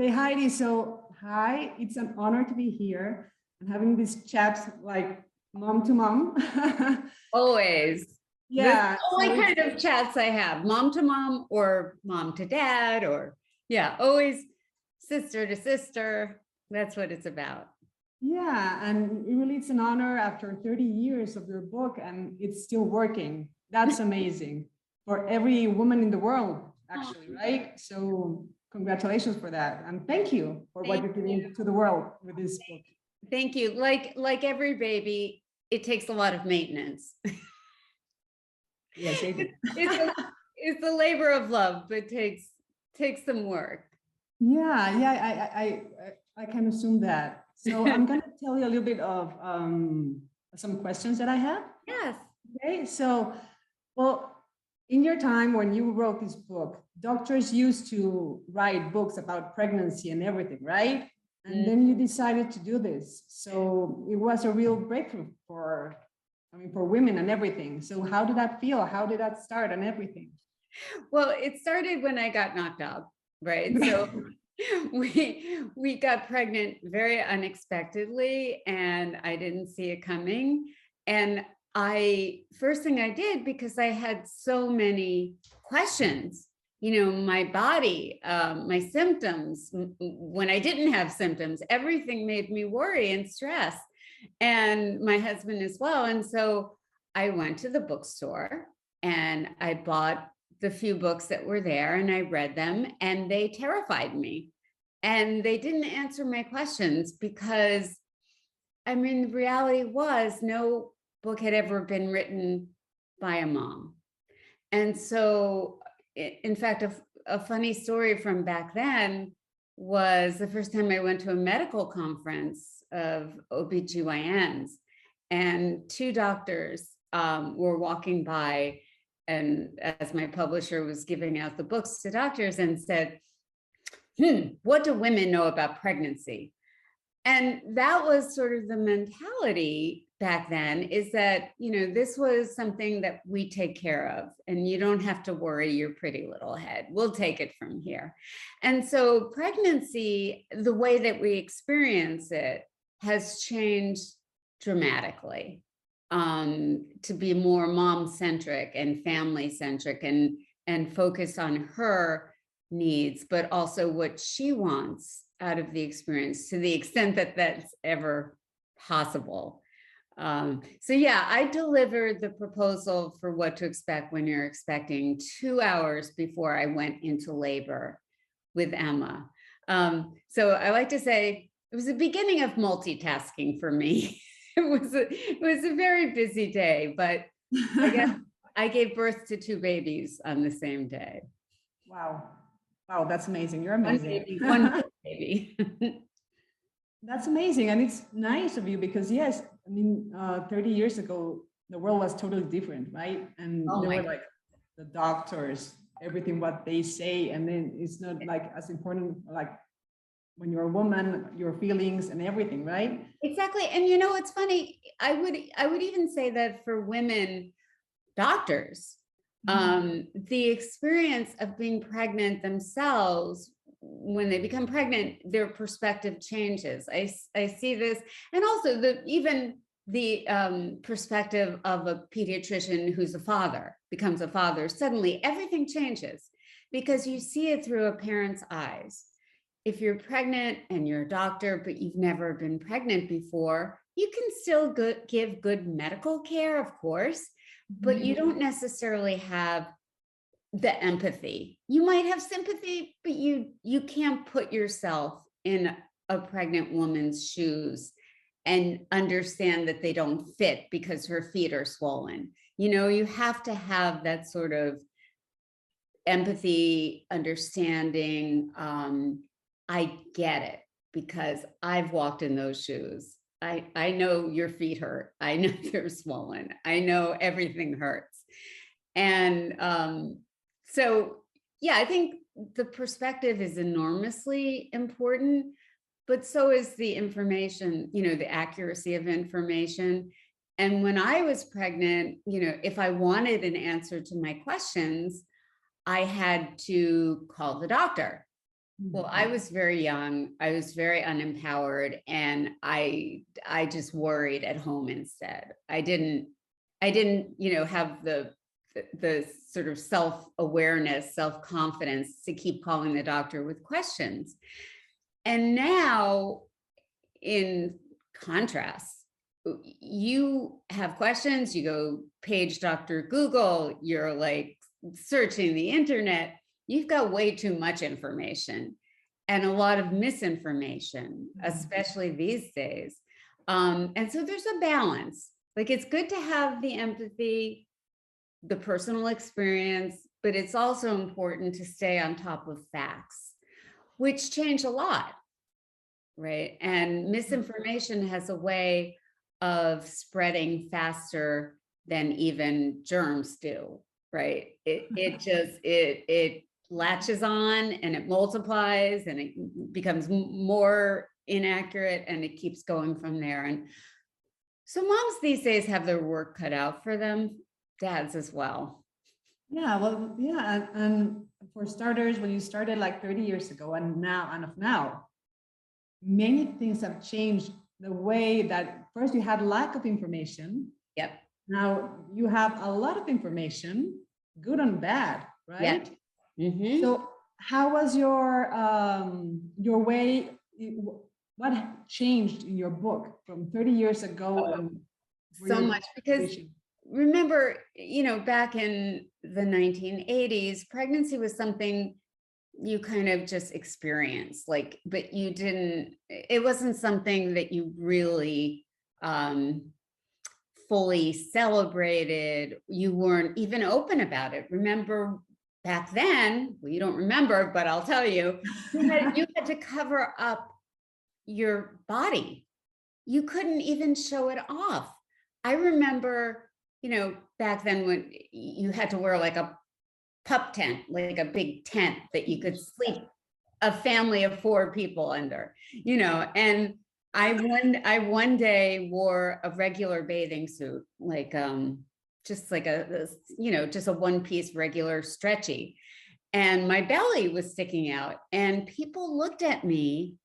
Okay, Heidi. So, hi, it's an honor to be here and having this chat like mom to mom. Always. Yeah. The only kind of chats I have, mom to mom or mom to dad, or yeah, always sister to sister. That's what it's about. Yeah, and really it's an honor after 30 years of your book and it's still working. That's amazing for every woman in the world, actually, right? So congratulations for that. And thank you for what you're giving to the world with this book. Thank you. Like every baby, it takes a lot of maintenance. Yes, it's a labor of love, but takes some work. Yeah, I can assume that. So I'm going to tell you a little bit of some questions that I have. Yes. Okay, so, well, in your time when you wrote this book, doctors used to write books about pregnancy and everything, right? And then you decided to do this. So it was a real breakthrough for women and everything. So how did that feel? How did that start and everything? Well, it started when I got knocked up, right? So we got pregnant very unexpectedly and I didn't see it coming. And first thing I did, because I had so many questions, my body, my symptoms, when I didn't have symptoms, everything made me worry and stress, and my husband as well. And so I went to the bookstore and I bought the few books that were there and I read them and they terrified me. And they didn't answer my questions because, the reality was no book had ever been written by a mom. And so, in fact, a funny story from back then was the first time I went to a medical conference of OBGYNs, and two doctors were walking by, and as my publisher was giving out the books to doctors, and said, what do women know about pregnancy? And that was sort of the mentality back then, is that, this was something that we take care of and you don't have to worry your pretty little head. We'll take it from here. And so pregnancy, the way that we experience it, has changed dramatically to be more mom-centric and family-centric and focus on her needs, but also what she wants out of the experience, to the extent that that's ever possible. So yeah, I delivered the proposal for what to expect when you're expecting 2 hours before I went into labor with Emma. So I like to say it was the beginning of multitasking for me. It was a very busy day, but I guess I gave birth to 2 babies on the same day. Wow. Wow, that's amazing. You're amazing. One baby. That's amazing. And it's nice of you because, yes, 30 years ago, the world was totally different, right? And there were like the doctors, everything what they say. And then it's not like as important, like when you're a woman, your feelings and everything, right? Exactly. And it's funny. I would even say that for women doctors, the experience of being pregnant themselves, when they become pregnant, their perspective changes. I see this, and also even the perspective of a pediatrician who's a father becomes a father. Suddenly, everything changes because you see it through a parent's eyes. If you're pregnant and you're a doctor, but you've never been pregnant before, you can still give good medical care, of course, but you don't necessarily have the empathy. You might have sympathy, but you can't put yourself in a pregnant woman's shoes and understand that they don't fit because her feet are swollen. You have to have that sort of empathy, understanding. I get it because I've walked in those shoes. I know your feet hurt. I know they're swollen. I know everything hurts. And so, yeah, I think the perspective is enormously important, but so is the information, the accuracy of information. And when I was pregnant, if I wanted an answer to my questions, I had to call the doctor. Well, I was very young. I was very unempowered, and I just worried at home instead. I didn't, have the sort of self-awareness, self-confidence to keep calling the doctor with questions. And now, in contrast, you have questions, you go page Dr. Google, you're like searching the internet, you've got way too much information and a lot of misinformation, especially these days. And so there's a balance. Like, it's good to have the empathy, the personal experience, but it's also important to stay on top of facts, which change a lot, right? And misinformation has a way of spreading faster than even germs do, right? It latches on and it multiplies and it becomes more inaccurate and it keeps going from there. And so moms these days have their work cut out for them, dads as well. Yeah, well, yeah. And for starters, when you started like 30 years ago and now, many things have changed the way that first you had lack of information. Yep. Now you have a lot of information, good and bad, right? Yeah. Mm-hmm. So how was your way, what changed in your book from 30 years ago? And so much, because remember, back in the 1980s, pregnancy was something you kind of just experienced, like, but it wasn't something that you really fully celebrated. You weren't even open about it. Remember back then, well, you don't remember, but I'll tell you, you had to cover up your body. You couldn't even show it off. I remember, back then when you had to wear like a pup tent, like a big tent that you could sleep a family of 4 people under, and I one day wore a regular bathing suit, like just like just a one-piece regular stretchy, and my belly was sticking out, and people looked at me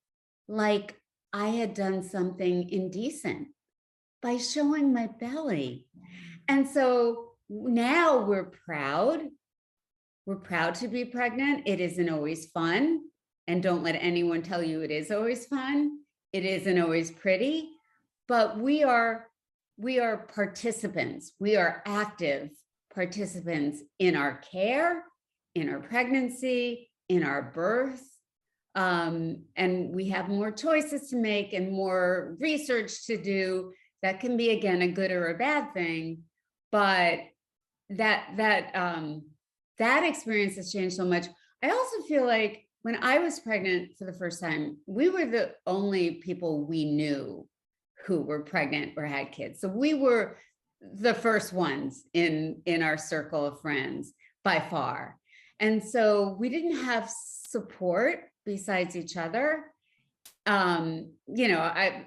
like I had done something indecent by showing my belly. And so now we're proud to be pregnant. It isn't always fun. And don't let anyone tell you it is always fun. It isn't always pretty, but we are participants. We are active participants in our care, in our pregnancy, in our birth. And we have more choices to make and more research to do. That can be, again, a good or a bad thing, but that experience has changed so much. I also feel like when I was pregnant for the first time, we were the only people we knew who were pregnant or had kids. So we were the first ones in our circle of friends by far. And so we didn't have support besides each other.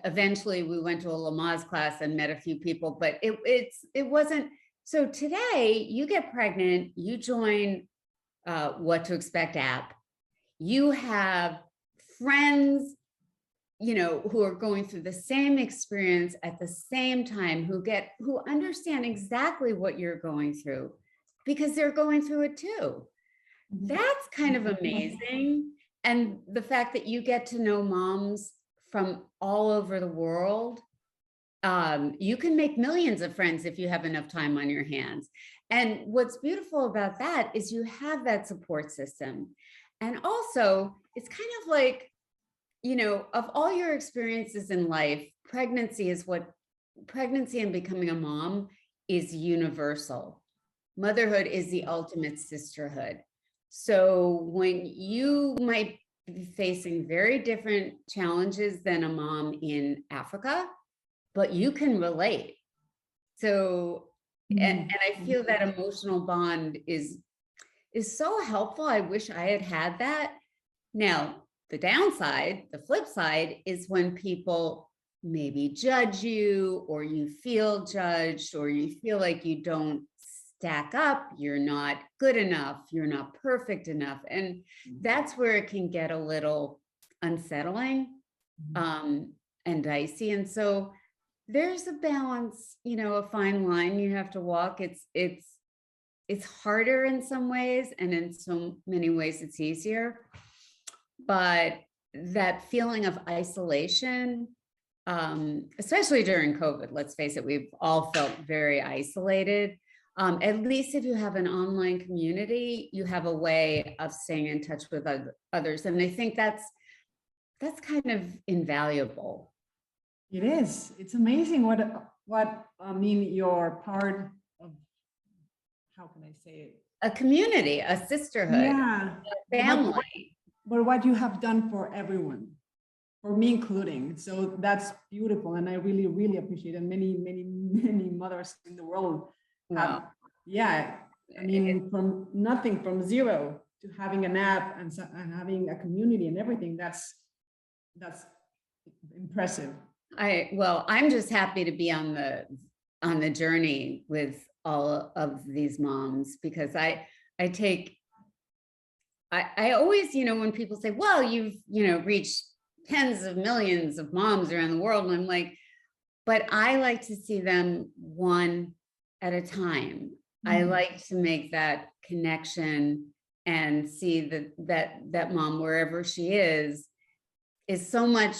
Eventually we went to a Lamaze class and met a few people, but it wasn't. So today you get pregnant, you join What to Expect app. You have friends, who are going through the same experience at the same time, who understand exactly what you're going through because they're going through it too. That's kind of amazing. And the fact that you get to know moms from all over the world, you can make millions of friends if you have enough time on your hands. And what's beautiful about that is you have that support system. And also, it's kind of like, of all your experiences in life, pregnancy and becoming a mom is universal. Motherhood is the ultimate sisterhood. So when you might be facing very different challenges than a mom in Africa, but you can relate. So, and I feel that emotional bond is so helpful. I wish I had that. Now, the downside, the flip side, is when people maybe judge you, or you feel judged, or you feel like you don't stack up, you're not good enough, you're not perfect enough. And that's where it can get a little unsettling and dicey. And so there's a balance, you know, a fine line you have to walk. It's harder in some ways, and in so many ways it's easier. But that feeling of isolation, especially during COVID, let's face it, we've all felt very isolated. At least if you have an online community, you have a way of staying in touch with others. And I think that's kind of invaluable. It is. It's amazing what I mean, you're part of, how can I say it? A community, a sisterhood, yeah, a family. But what you have done for everyone, for me including. So that's beautiful. And I really, really appreciate it. Many, many, many mothers in the world have, Wow. yeah, I mean, from nothing, from zero to having an app and having a community and everything. That's impressive. I'm just happy to be on the journey with all of these moms, because I always, you know, when people say, well, you've, you know, reached tens of millions of moms around the world, and I'm like, but I like to see them one at a time. I like to make that connection and see that mom, wherever she is so much.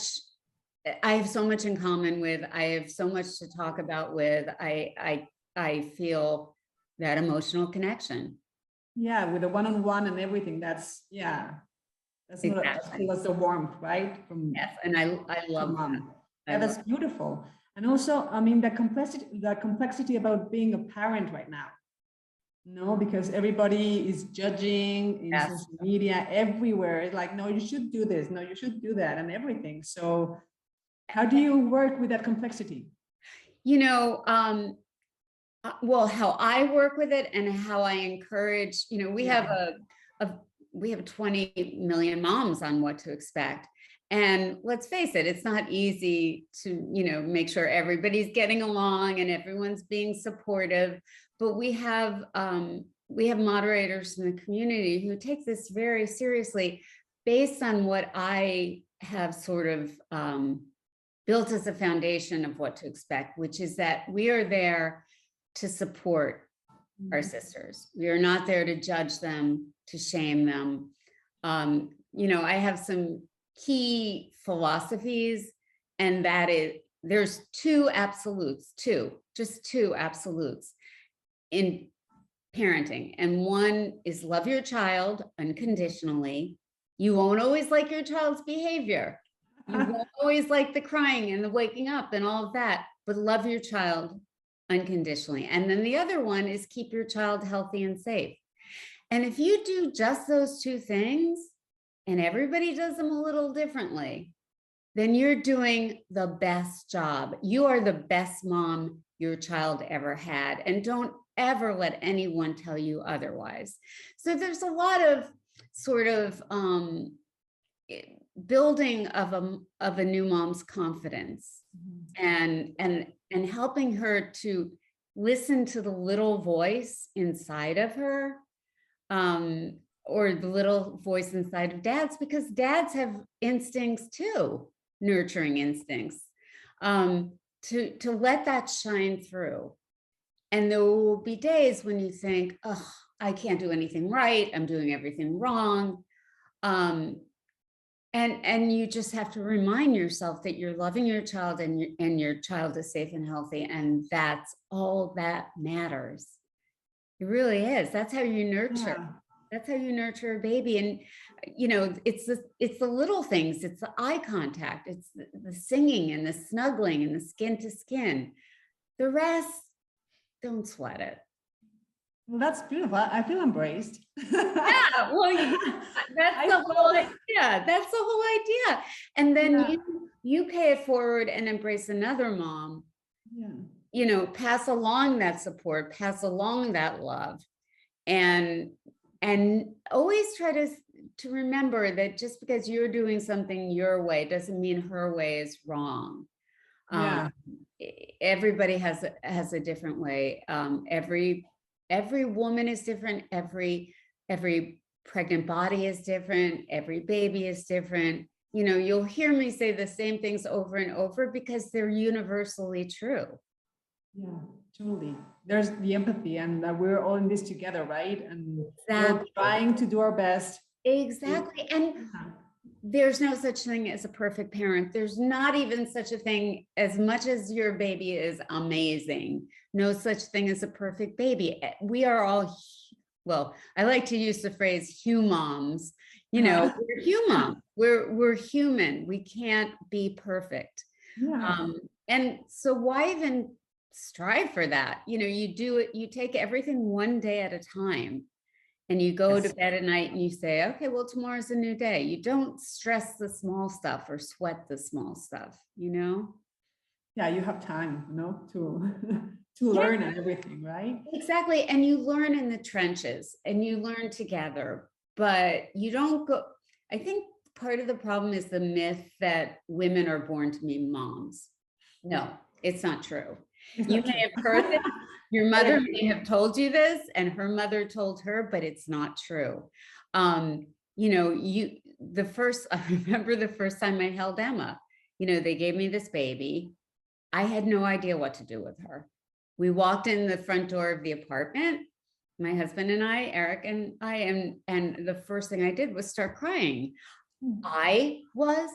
I have so much in common with. I have so much to talk about with. I feel that emotional connection. Yeah, with the one-on-one and everything. That's Exactly. not as cool as the warmth, right? Yes, and I love that. Yeah, that's beautiful. And also, I mean, the complexity about being a parent right now. No, because everybody is judging in social media everywhere. It's like, no, you should do this. No, you should do that, and everything. So how do you work with that complexity? You know, well, how I work with it and how I encourage, you know, we have we have 20 million moms on what to expect. And let's face it, it's not easy to, you know, make sure everybody's getting along and everyone's being supportive. But we have moderators in the community who take this very seriously, based on what I have sort of built as a foundation of what to expect, which is that we are there to support our sisters. We are not there to judge them, to shame them. You know, I have some key philosophies, and that is, there's just two absolutes in parenting. And one is love your child unconditionally. You won't always like your child's behavior. You won't always like the crying and the waking up and all of that, but love your child unconditionally. And then the other one is keep your child healthy and safe. And if you do just those two things, and everybody does them a little differently, then you're doing the best job. You are the best mom your child ever had. And don't ever let anyone tell you otherwise. So there's a lot of sort of building of a new mom's confidence, and helping her to listen to the little voice inside of her, or the little voice inside of dads, because dads have instincts too, nurturing instincts, to let that shine through. And there will be days when you think, oh, I can't do anything right, I'm doing everything wrong. And you just have to remind yourself that you're loving your child, and your child is safe and healthy, and that's all that matters. It really is. That's how you nurture. Yeah. That's how you nurture a baby. And, you know, it's the little things. It's the eye contact. It's the singing and the snuggling and the skin to skin. The rest, don't sweat it. Well, that's beautiful. I feel embraced. Yeah, well, that's the whole idea. That's the whole idea. And then you pay it forward and embrace another mom. Yeah. You know, pass along that support, pass along that love, and always try to remember that just because you're doing something your way doesn't mean her way is wrong. Yeah. Everybody has a different way. Every every woman is different. Every pregnant body is different. Every baby is different. You know, you'll hear me say the same things over and over because they're universally true. Yeah, totally. There's the empathy, and that we're all in this together, right? And we're trying to do our best. Exactly. And there's no such thing as a perfect parent. There's not even such a thing, as much as your baby is amazing, no such thing as a perfect baby. We are all, well, I like to use the phrase humans. You know, we're human. We're human. We can't be perfect. Yeah. And so why even strive for that? You know, you do it, you take everything one day at a time. And you go to bed at night and you say, okay, well, tomorrow's a new day. You don't stress the small stuff or sweat the small stuff, you know? Yeah, you have time, you know, to learn and everything, right? Exactly. And you learn in the trenches and you learn together, but you don't go. I think part of the problem is the myth that women are born to be moms. No, it's not true. You may have heard this. Your mother may have told you this, and her mother told her, but it's not true. You know, I remember the first time I held Emma, you know, they gave me this baby. I had no idea what to do with her. We walked in the front door of the apartment, my husband and I, Eric and I, and the first thing I did was start crying. I was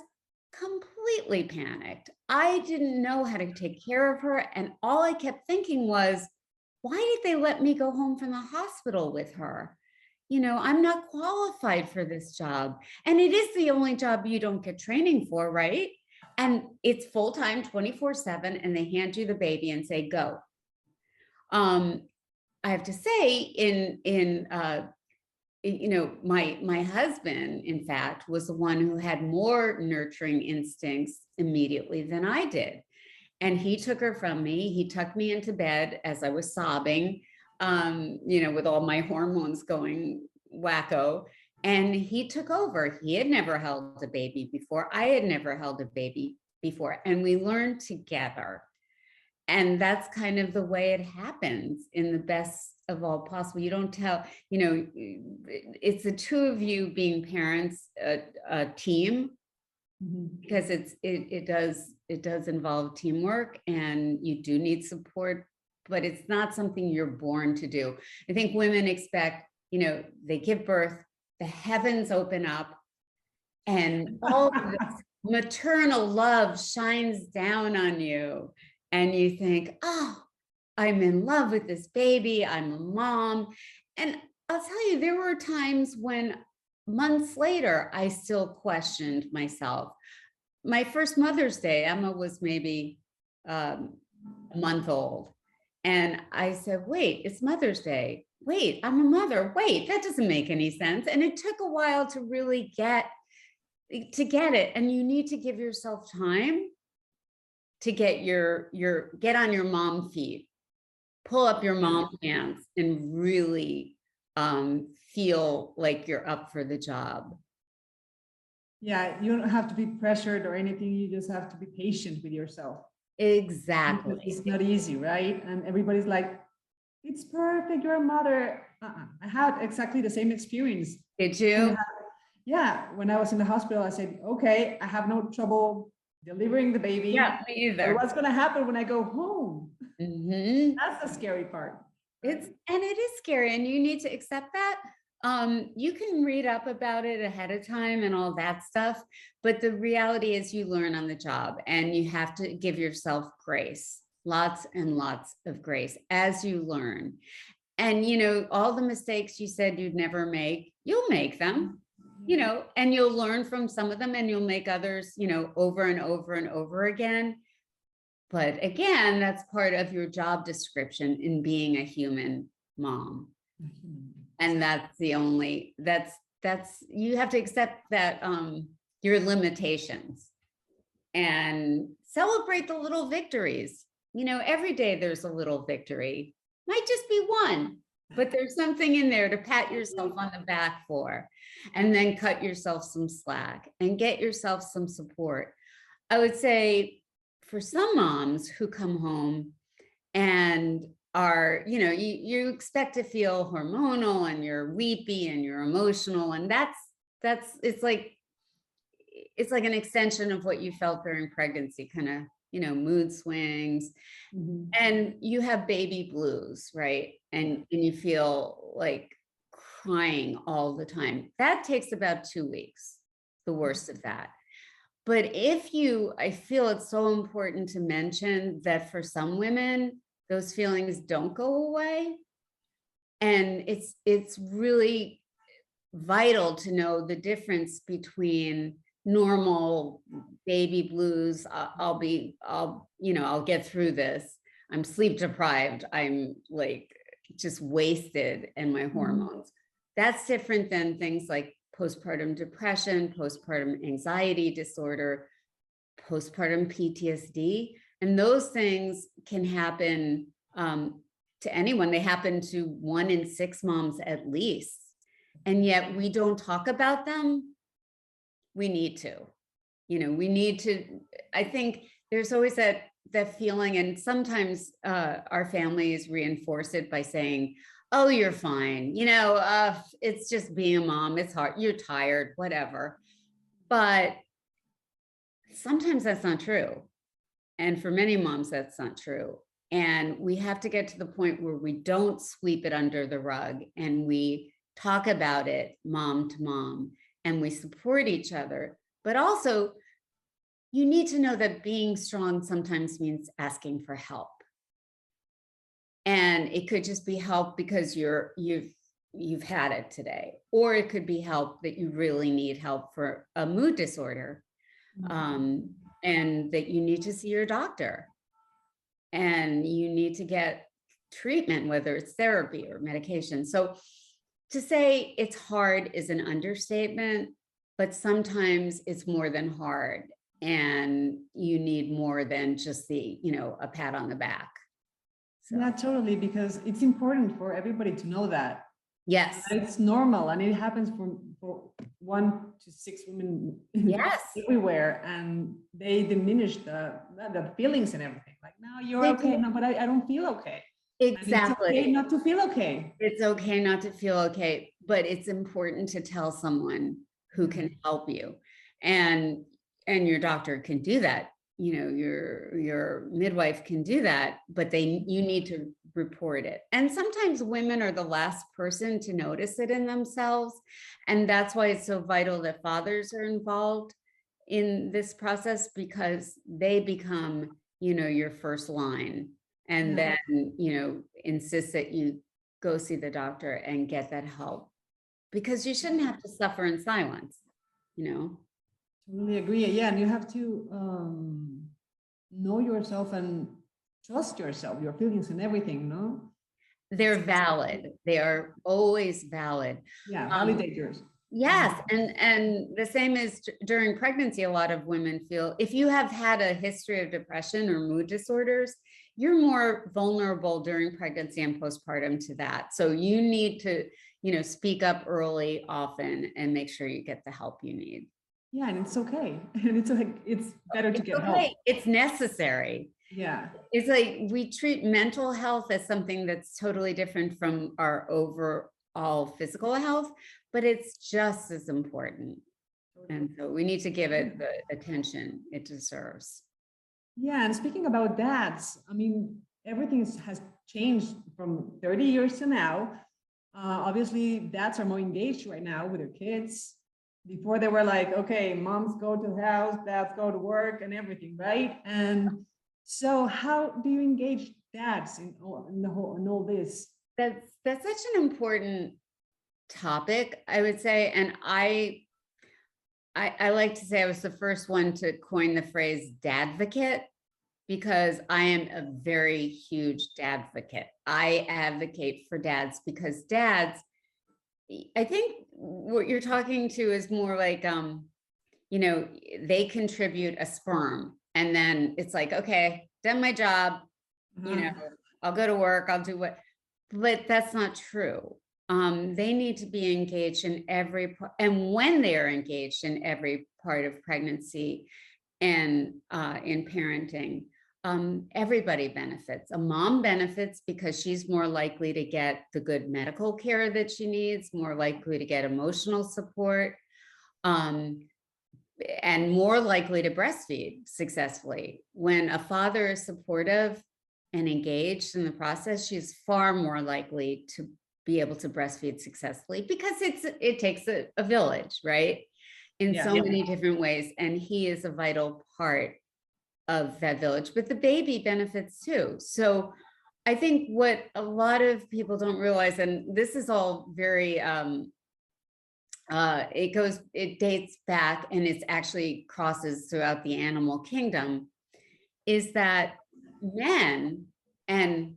completely panicked. I didn't know how to take care of her. And all I kept thinking was, why did they let me go home from the hospital with her? You know, I'm not qualified for this job. And it is the only job you don't get training for, right? And it's full-time 24/7, and they hand you the baby and say, go. I have to say, you know, my husband, in fact, was the one who had more nurturing instincts immediately than I did. And he took her from me. He tucked me into bed as I was sobbing, you know, with all my hormones going wacko. And he took over. He had never held a baby before. I had never held a baby before. And we learned together. And that's kind of the way it happens in the best of all possible. You don't tell, you know, it's the two of you being parents, a team, because it does involve teamwork, and you do need support, but it's not something you're born to do. I think women expect, you know, they give birth, the heavens open up, and all of this maternal love shines down on you. And you think, oh, I'm in love with this baby. I'm a mom. And I'll tell you, there were times when months later, I still questioned myself. My first Mother's Day, Emma was maybe a month old. And I said, wait, it's Mother's Day. Wait, I'm a mother. Wait, that doesn't make any sense. And it took a while to really get it. And you need to give yourself time to get get on your mom feet, pull up your mom pants, and really feel like you're up for the job. Yeah, you don't have to be pressured or anything. You just have to be patient with yourself. Exactly. Because it's not easy, right? And everybody's like, it's perfect, you're a mother. I had exactly the same experience. Did you? Yeah, when I was in the hospital, I said, okay, I have no trouble delivering the baby. Yeah, me either. But what's going to happen when I go home? That's the scary part. And it is scary, and you need to accept that. You can read up about it ahead of time and all that stuff, but the reality is you learn on the job, and you have to give yourself grace, lots and lots of grace as you learn. And, you know, all the mistakes you said you'd never make, you'll make them. You know, and you'll learn from some of them, and you'll make others, you know, over and over and over again. But again, that's part of your job description in being a human mom. And that's you have to accept that your limitations and celebrate the little victories. You know, every day there's a little victory. Might just be one, but there's something in there to pat yourself on the back for, and then cut yourself some slack and get yourself some support. I would say for some moms who come home and are, you expect to feel hormonal and you're weepy and you're emotional. And it's like an extension of what you felt during pregnancy, kind of, mood swings. Mhm. And you have baby blues, right? And you feel like crying all the time. That takes about 2 weeks, the worst of that. But I feel it's so important to mention that for some women, those feelings don't go away. And it's really vital to know the difference between normal baby blues. I'll get through this. I'm sleep deprived. I'm like just wasted in my hormones. That's different than things like postpartum depression, postpartum anxiety disorder, postpartum PTSD. And those things can happen to anyone. They happen to 1 in 6 moms at least. And yet we don't talk about them. We need to, I think there's always that feeling, and sometimes our families reinforce it by saying, oh, you're fine. It's just being a mom. It's hard. You're tired, whatever. But sometimes that's not true. And for many moms, that's not true. And we have to get to the point where we don't sweep it under the rug, and we talk about it mom to mom, and we support each other. But also, you need to know that being strong sometimes means asking for help. And it could just be help because you've had it today, or it could be help that you really need help for a mood disorder, and that you need to see your doctor, and you need to get treatment, whether it's therapy or medication. So to say it's hard is an understatement, but sometimes it's more than hard, and you need more than just a pat on the back. So. Yeah, totally, because it's important for everybody to know that. Yes. It's normal, and it happens for 1 to 6 women yes. everywhere, and they diminish the feelings and everything. Like, no, you're okay. No, but I don't feel okay. Exactly. And it's okay not to feel okay. It's okay not to feel okay, but it's important to tell someone who can help you. And your doctor can do that. Your midwife can do that, but you need to report it. And sometimes women are the last person to notice it in themselves. And that's why it's so vital that fathers are involved in this process, because they become, your first line, and then, insist that you go see the doctor and get that help, because you shouldn't have to suffer in silence, Totally agree. Yeah, and you have to know yourself and trust yourself, your feelings and everything, no? They're valid. They are always valid. Yeah, validate yours. Yes, and the same is during pregnancy. A lot of women feel, if you have had a history of depression or mood disorders, you're more vulnerable during pregnancy and postpartum to that. So you need to, speak up early, often, and make sure you get the help you need. Yeah, and it's okay. And it's better to get help. It's necessary. Yeah. It's like we treat mental health as something that's totally different from our overall physical health, but it's just as important. And so we need to give it the attention it deserves. Yeah, and speaking about dads, I mean, everything has changed from 30 years to now. Obviously, dads are more engaged right now with their kids. Before they were like, okay, moms go to the house, dads go to work and everything, right? And so how do you engage dads in all this? That's such an important topic, I would say. And I like to say I was the first one to coin the phrase dadvocate, because I am a very huge dadvocate. I advocate for dads because dads, I think what you're talking to is more like, they contribute a sperm, and then it's like, okay, done my job, I'll go to work, I'll do what, but that's not true. They need to be engaged in every part, and when they are engaged in every part of pregnancy and in parenting, everybody benefits. A mom benefits because she's more likely to get the good medical care that she needs, more likely to get emotional support, and more likely to breastfeed successfully. When a father is supportive and engaged in the process, she's far more likely to be able to breastfeed successfully, because it takes a village, right? In so many different ways. And he is a vital part of that village, but the baby benefits too. So I think what a lot of people don't realize, and this is all very, it dates back, and it's actually crosses throughout the animal kingdom, is that men and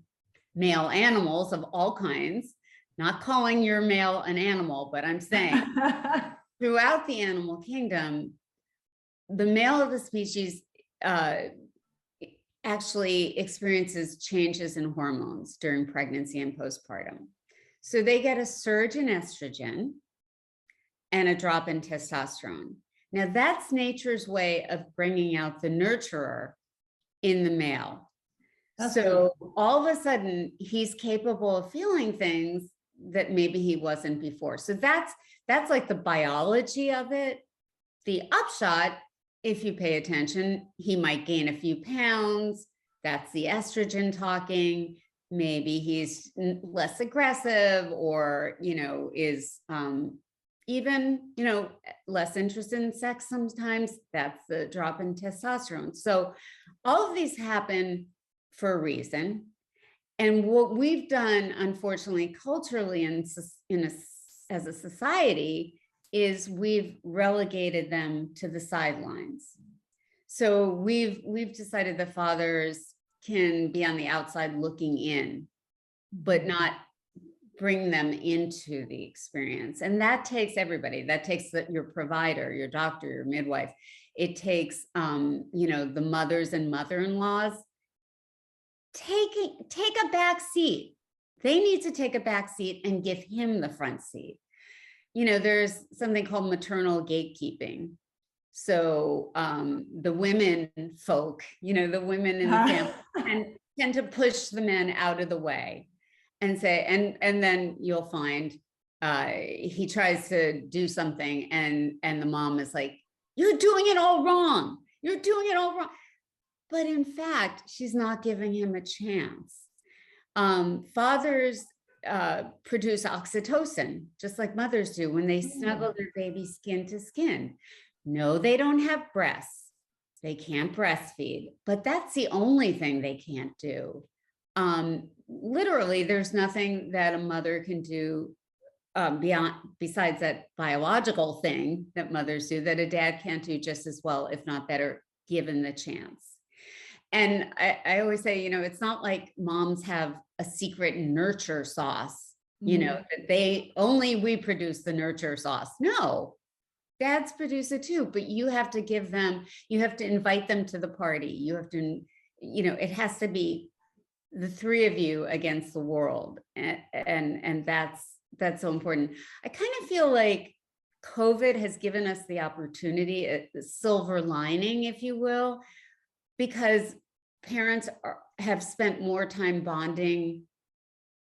male animals of all kinds, not calling your male an animal, but I'm saying throughout the animal kingdom, the male of the species actually experiences changes in hormones during pregnancy and postpartum. So they get a surge in estrogen and a drop in testosterone. Now that's nature's way of bringing out the nurturer in the male. So all of a sudden he's capable of feeling things that maybe he wasn't before. So that's like the biology of it. The upshot, if you pay attention, he might gain a few pounds. That's the estrogen talking. Maybe he's less aggressive, or, is even, less interested in sex sometimes. That's the drop in testosterone. So all of these happen for a reason. And what we've done, unfortunately, culturally as a society, is we've relegated them to the sidelines. So we've decided that fathers can be on the outside looking in, but not bring them into the experience. And that takes everybody. That takes your provider, your doctor, your midwife. It takes, the mothers and mother-in-laws. Take a back seat. They need to take a back seat and give him the front seat. There's something called maternal gatekeeping. So the women folk, the women in the family tend to push the men out of the way and say, and then you'll find he tries to do something, and the mom is like, "You're doing it all wrong. You're doing it all wrong." But in fact, she's not giving him a chance. Fathers produce oxytocin, just like mothers do when they snuggle their baby skin to skin. No, they don't have breasts. They can't breastfeed, but that's the only thing they can't do. Literally, there's nothing that a mother can do besides that biological thing that mothers do, that a dad can't do just as well, if not better, given the chance. And I always say, it's not like moms have a secret nurture sauce, that they only reproduce the nurture sauce. No, dads produce it too, but you have to you have to invite them to the party. You have to, it has to be the three of you against the world. And that's so important. I kind of feel like COVID has given us the opportunity, a silver lining, if you will, because parents have spent more time bonding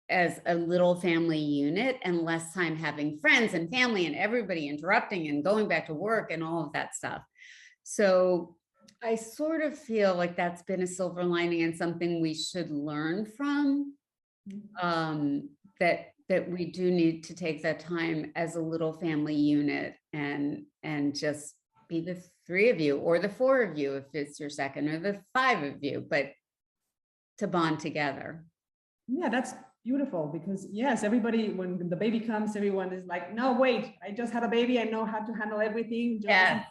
as a little family unit and less time having friends and family and everybody interrupting and going back to work and all of that stuff. So I sort of feel like that's been a silver lining and something we should learn from, that we do need to take that time as a little family unit and just be the three of you, or the four of you if it's your second, or the five of you, but to bond together. Yeah, that's beautiful, because yes, everybody, when the baby comes, everyone is like, no, wait, I just had a baby, I know how to handle everything. Yeah.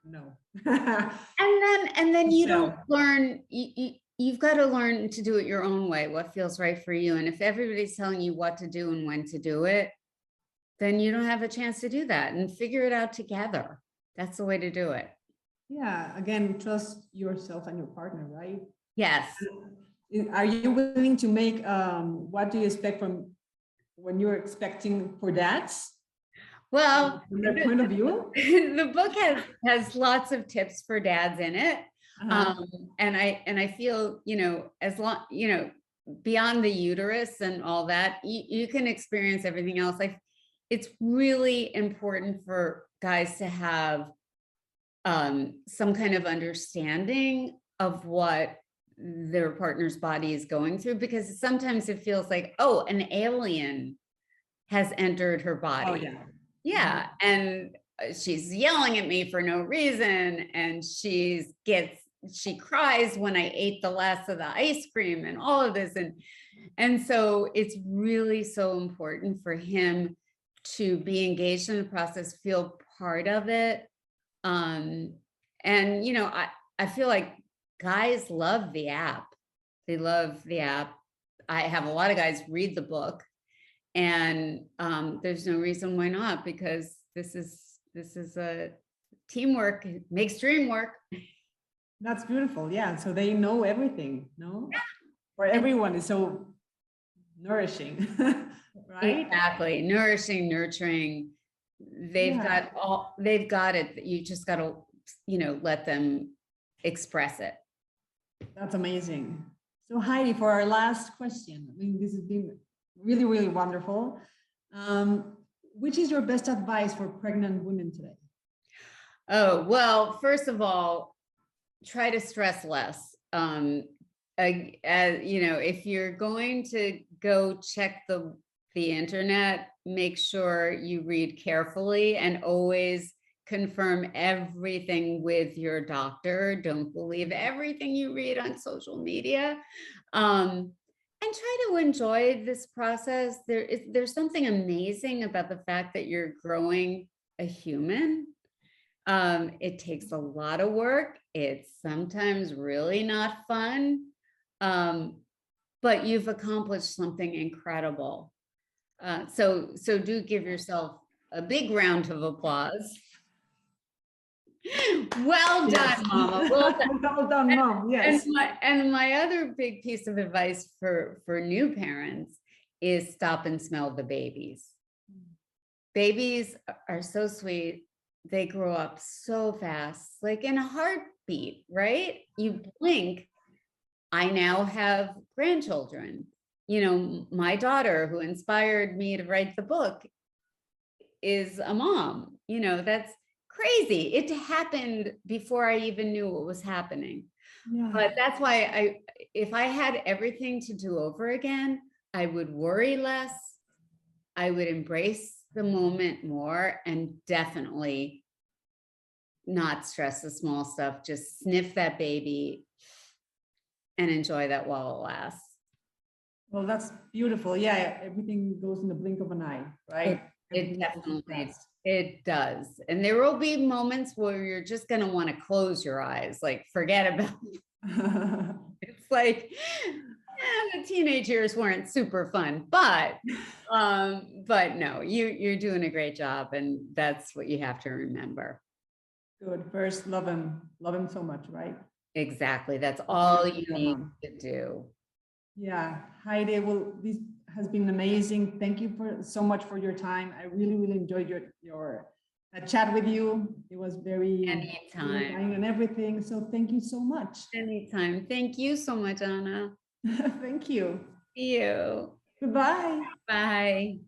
No. and then you don't learn, you've got to learn to do it your own way, what feels right for you. And if everybody's telling you what to do and when to do it, then you don't have a chance to do that, and figure it out together. That's the way to do it. Yeah, again, trust yourself and your partner, right? Yes. Are you willing to make, what do you expect from when you're expecting for dads? Well, from their point of view? The book has lots of tips for dads in it. And I feel, as long, beyond the uterus and all that, you can experience everything else. Like, it's really important for guys to have some kind of understanding of what their partner's body is going through, because sometimes it feels like, oh, an alien has entered her body. Oh, yeah. Yeah. And she's yelling at me for no reason. And she cries when I ate the last of the ice cream and all of this. And so it's really so important for him to be engaged in the process, feel part of it. And, I feel like guys love the app. They love the app. I have a lot of guys read the book, and there's no reason why not, because this is a teamwork, it makes dream work. That's beautiful. Yeah. So they know everything, no? For everyone is so nourishing, right? Exactly. Nourishing, nurturing. They've got it. You just got to, let them express it. That's amazing. So Heidi, for our last question, I mean, this has been really, really wonderful. Which is your best advice for pregnant women today? Oh, well, first of all, try to stress less. If you're going to go check the internet, make sure you read carefully and always confirm everything with your doctor. Don't believe everything you read on social media. And try to enjoy this process. There's something amazing about the fact that you're growing a human. It takes a lot of work. It's sometimes really not fun, but you've accomplished something incredible. So do give yourself a big round of applause. Well done, Mama. Well done. Well done, Mom. Yes. And my other big piece of advice for new parents is stop and smell the babies. Babies are so sweet. They grow up so fast, like in a heartbeat, right? You blink. I now have grandchildren. My daughter, who inspired me to write the book, is a mom. That's crazy. It happened before I even knew what was happening. Yeah. But that's why if I had everything to do over again, I would worry less. I would embrace the moment more, and definitely not stress the small stuff. Just sniff that baby and enjoy that while it lasts. Well, that's beautiful. Yeah, everything goes in the blink of an eye, right? It definitely, it does. And there will be moments where you're just going to want to close your eyes, like forget about it. It's like, the teenage years weren't super fun, but no, you're doing a great job, and that's what you have to remember. Good. First, love him so much, right? Exactly. That's all you need to do. Yeah, Heidi, well, this has been amazing. Thank you so much for your time. I really, really enjoyed your chat with you. It was very anytime and everything. So thank you so much. Anytime. Thank you so much, Anna. Thank you. See you. Goodbye. Bye.